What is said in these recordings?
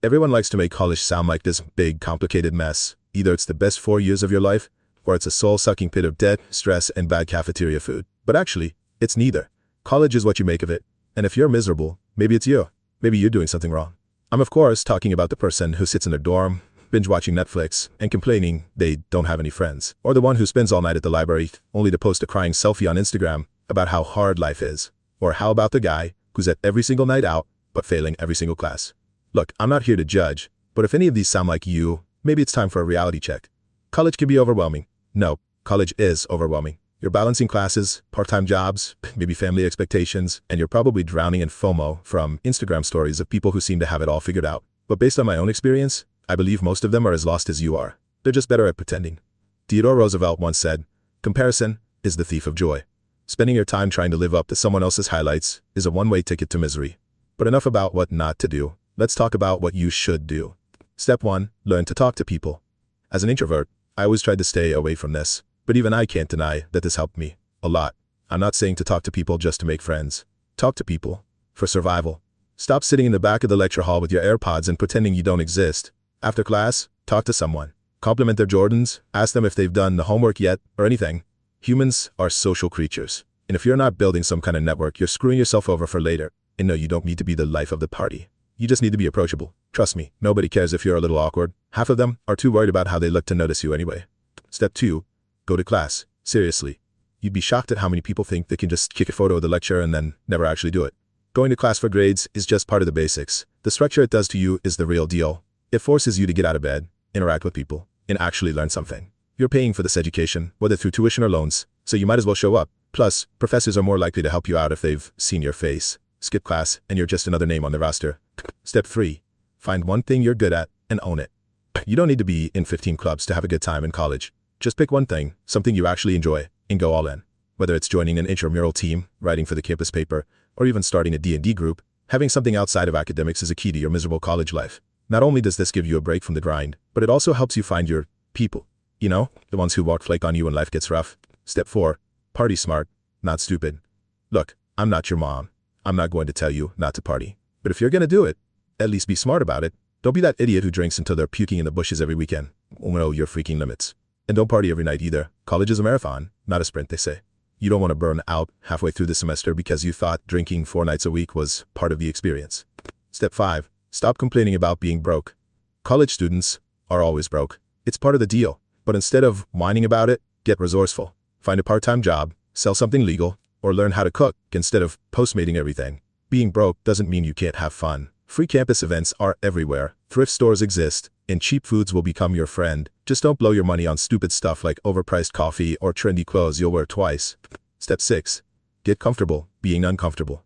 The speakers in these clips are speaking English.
Everyone likes to make college sound like this big, complicated mess. Either it's the best 4 years of your life, or it's a soul-sucking pit of debt, stress, and bad cafeteria food. But actually, it's neither. College is what you make of it. And if you're miserable, maybe it's you. Maybe you're doing something wrong. I'm of course talking about the person who sits in their dorm, binge-watching Netflix, and complaining they don't have any friends. Or the one who spends all night at the library, only to post a crying selfie on Instagram about how hard life is. Or how about the guy who's at every single night out, but failing every single class? Look, I'm not here to judge, but if any of these sound like you, maybe it's time for a reality check. College can be overwhelming. No, college is overwhelming. You're balancing classes, part-time jobs, maybe family expectations, and you're probably drowning in FOMO from Instagram stories of people who seem to have it all figured out. But based on my own experience, I believe most of them are as lost as you are. They're just better at pretending. Theodore Roosevelt once said, "Comparison is the thief of joy." Spending your time trying to live up to someone else's highlights is a one-way ticket to misery. But enough about what not to do. Let's talk about what you should do. Step 1. Learn to talk to people. As an introvert, I always tried to stay away from this, but even I can't deny that this helped me a lot. I'm not saying to talk to people just to make friends. Talk to people for survival. Stop sitting in the back of the lecture hall with your AirPods and pretending you don't exist. After class, talk to someone. Compliment their Jordans, ask them if they've done the homework yet, or anything. Humans are social creatures, and if you're not building some kind of network, you're screwing yourself over for later. And no, you don't need to be the life of the party. You just need to be approachable. Trust me, nobody cares if you're a little awkward. Half of them are too worried about how they look to notice you anyway. Step 2. Go to class. Seriously. You'd be shocked at how many people think they can just kick a photo of the lecture and then never actually do it. Going to class for grades is just part of the basics. The structure it does to you is the real deal. It forces you to get out of bed, interact with people, and actually learn something. You're paying for this education, whether through tuition or loans, so you might as well show up. Plus, professors are more likely to help you out if they've seen your face. Skip class, and you're just another name on the roster. Step 3. Find one thing you're good at and own it. You don't need to be in 15 clubs to have a good time in college. Just pick one thing, something you actually enjoy, and go all in. Whether it's joining an intramural team, writing for the campus paper, or even starting a D&D group, having something outside of academics is a key to your miserable college life. Not only does this give you a break from the grind, but it also helps you find your people. You know, the ones who won't flake on you when life gets rough. Step 4. Party smart, not stupid. Look, I'm not your mom. I'm not going to tell you not to party. But if you're going to do it, at least be smart about it. Don't be that idiot who drinks until they're puking in the bushes every weekend. Know your freaking limits. And don't party every night either. College is a marathon, not a sprint, they say. You don't want to burn out halfway through the semester because you thought drinking 4 nights a week was part of the experience. Step 5. Stop complaining about being broke. College students are always broke. It's part of the deal. But instead of whining about it, get resourceful. Find a part-time job, sell something legal, or learn how to cook instead of postmating everything. Being broke doesn't mean you can't have fun. Free campus events are everywhere. Thrift stores exist, and cheap foods will become your friend. Just don't blow your money on stupid stuff like overpriced coffee or trendy clothes you'll wear twice. Step 6. Get comfortable being uncomfortable.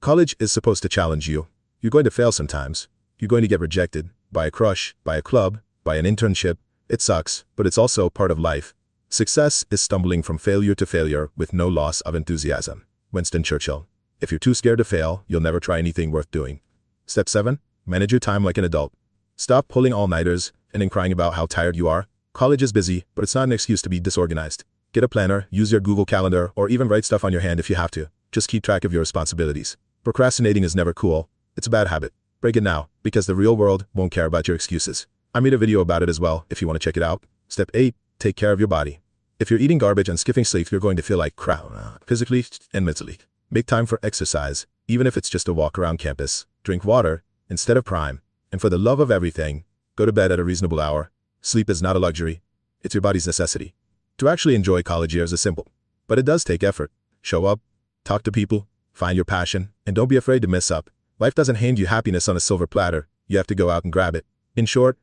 College is supposed to challenge you. You're going to fail sometimes. You're going to get rejected by a crush, by a club, by an internship. It sucks, but it's also part of life. Success is stumbling from failure to failure with no loss of enthusiasm. Winston Churchill. If you're too scared to fail, you'll never try anything worth doing. Step 7. Manage your time like an adult. Stop pulling all-nighters and then crying about how tired you are. College is busy, but it's not an excuse to be disorganized. Get a planner, use your Google Calendar, or even write stuff on your hand if you have to. Just keep track of your responsibilities. Procrastinating is never cool. It's a bad habit. Break it now, because the real world won't care about your excuses. I made a video about it as well, if you want to check it out. Step 8. Take care of your body. If you're eating garbage and skipping sleep, you're going to feel like crap, physically and mentally. Make time for exercise, even if it's just a walk around campus. Drink water instead of prime. And for the love of everything, go to bed at a reasonable hour. Sleep is not a luxury. It's your body's necessity. To actually enjoy college years is simple, but it does take effort. Show up, talk to people, find your passion, and don't be afraid to mess up. Life doesn't hand you happiness on a silver platter. You have to go out and grab it. In short,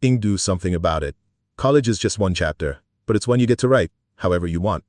do something about it. College is just one chapter, but it's one you get to write however you want.